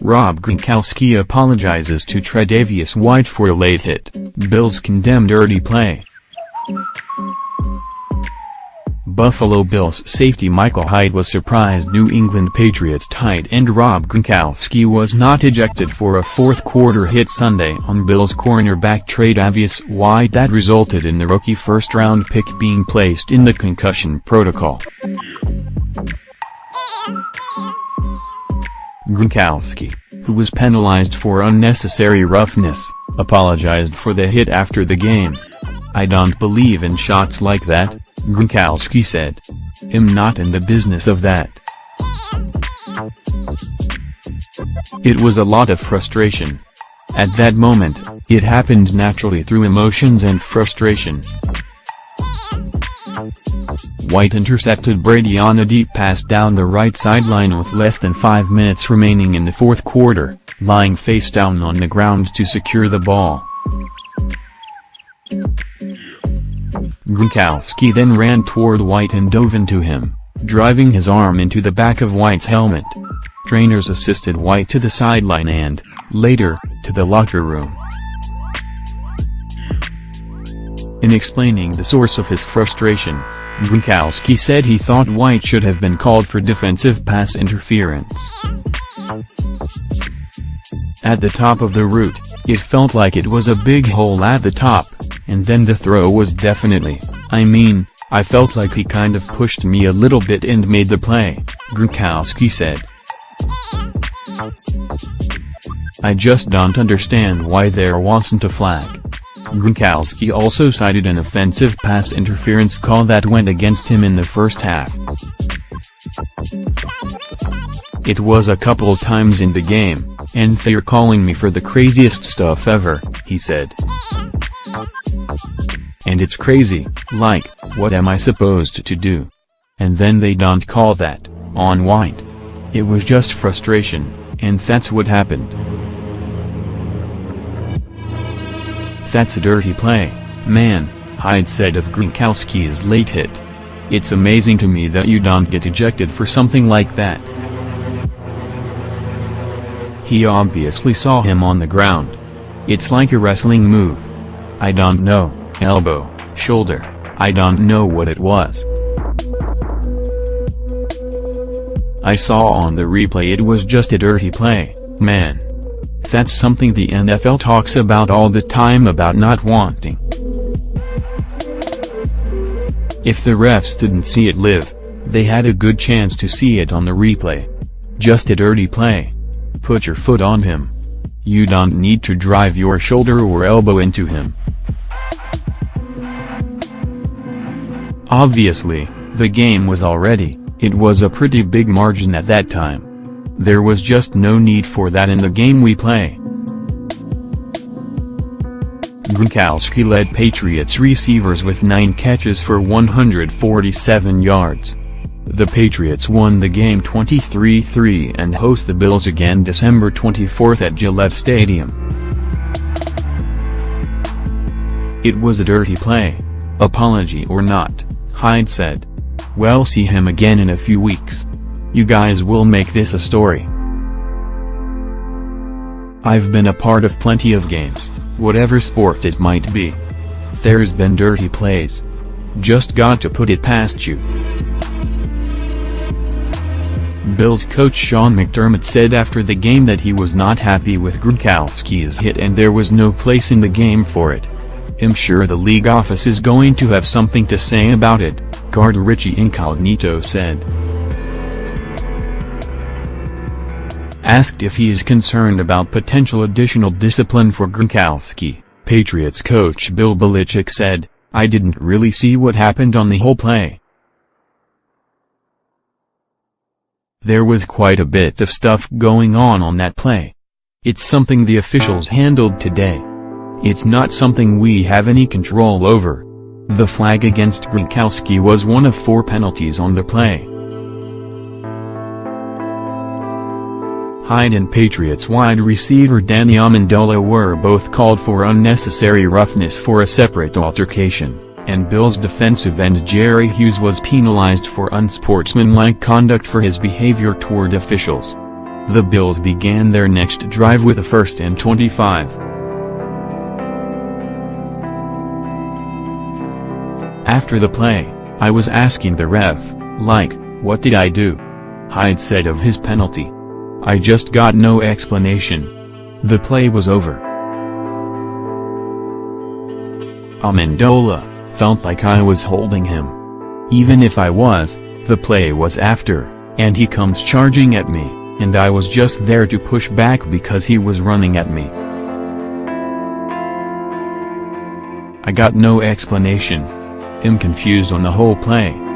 Rob Gronkowski apologizes to Tre'Davious White for late hit. Bills condemn dirty play. Buffalo Bills safety Michael Hyde was surprised New England Patriots tight end Rob Gronkowski was not ejected for a fourth-quarter hit Sunday on Bills cornerback Tre'Davious White that resulted in the rookie first-round pick being placed in the concussion protocol. Gronkowski, who was penalized for unnecessary roughness, apologized for the hit after the game. "I don't believe in shots like that," Gronkowski said. "I'm not in the business of that. It was a lot of frustration. At that moment, it happened naturally through emotions and frustration." White intercepted Brady on a deep pass down the right sideline with less than 5 minutes remaining in the fourth quarter, lying face down on the ground to secure the ball. Gronkowski then ran toward White and dove into him, driving his arm into the back of White's helmet. Trainers assisted White to the sideline and, later, to the locker room. In explaining the source of his frustration, Gronkowski said he thought White should have been called for defensive pass interference. "At the top of the route, it felt like it was a big hole at the top, and then the throw was definitely, I felt like he kind of pushed me a little bit and made the play," Gronkowski said. "I just don't understand why there wasn't a flag." Gronkowski also cited an offensive pass interference call that went against him in the first half. "It was a couple times in the game, and they're calling me for the craziest stuff ever," he said. "And it's crazy, like, what am I supposed to do? And then they don't call that on White. It was just frustration, and that's what happened." "That's a dirty play, man," Hyde said of Gronkowski's late hit. "It's amazing to me that you don't get ejected for something like that. He obviously saw him on the ground. It's like a wrestling move. I don't know, elbow, shoulder, I don't know what it was. I saw on the replay it was just a dirty play, man. That's something the NFL talks about all the time about not wanting. If the refs didn't see it live, they had a good chance to see it on the replay. Just a dirty play. Put your foot on him. You don't need to drive your shoulder or elbow into him." Obviously, the game was it was a pretty big margin at that time. There was just no need for that in the game we play. Gronkowski led Patriots receivers with 9 catches for 147 yards. The Patriots won the game 23-3 and host the Bills again December 24 at Gillette Stadium. "It was a dirty play. Apology or not," Hyde said. "We'll see him again in a few weeks. You guys will make this a story. I've been a part of plenty of games, whatever sport it might be. There's been dirty plays. Just got to put it past you." Bills coach Sean McDermott said after the game that he was not happy with Gronkowski's hit and there was no place in the game for it. "I'm sure the league office is going to have something to say about it," guard Richie Incognito said. Asked if he is concerned about potential additional discipline for Gronkowski, Patriots coach Bill Belichick said, "I didn't really see what happened on the whole play. There was quite a bit of stuff going on that play. It's something the officials handled today. It's not something we have any control over." The flag against Gronkowski was one of 4 penalties on the play. Hyde and Patriots wide receiver Danny Amendola were both called for unnecessary roughness for a separate altercation, and Bills defensive end Jerry Hughes was penalized for unsportsmanlike conduct for his behavior toward officials. The Bills began their next drive with a 1st and 25. After the play, I was asking the ref, like, what did I do? Hyde said of his penalty. I just got no explanation. The play was over. Amendola felt like I was holding him. Even if I was, the play was after, and he comes charging at me, and I was just there to push back because he was running at me. I got no explanation. I'm confused on the whole play.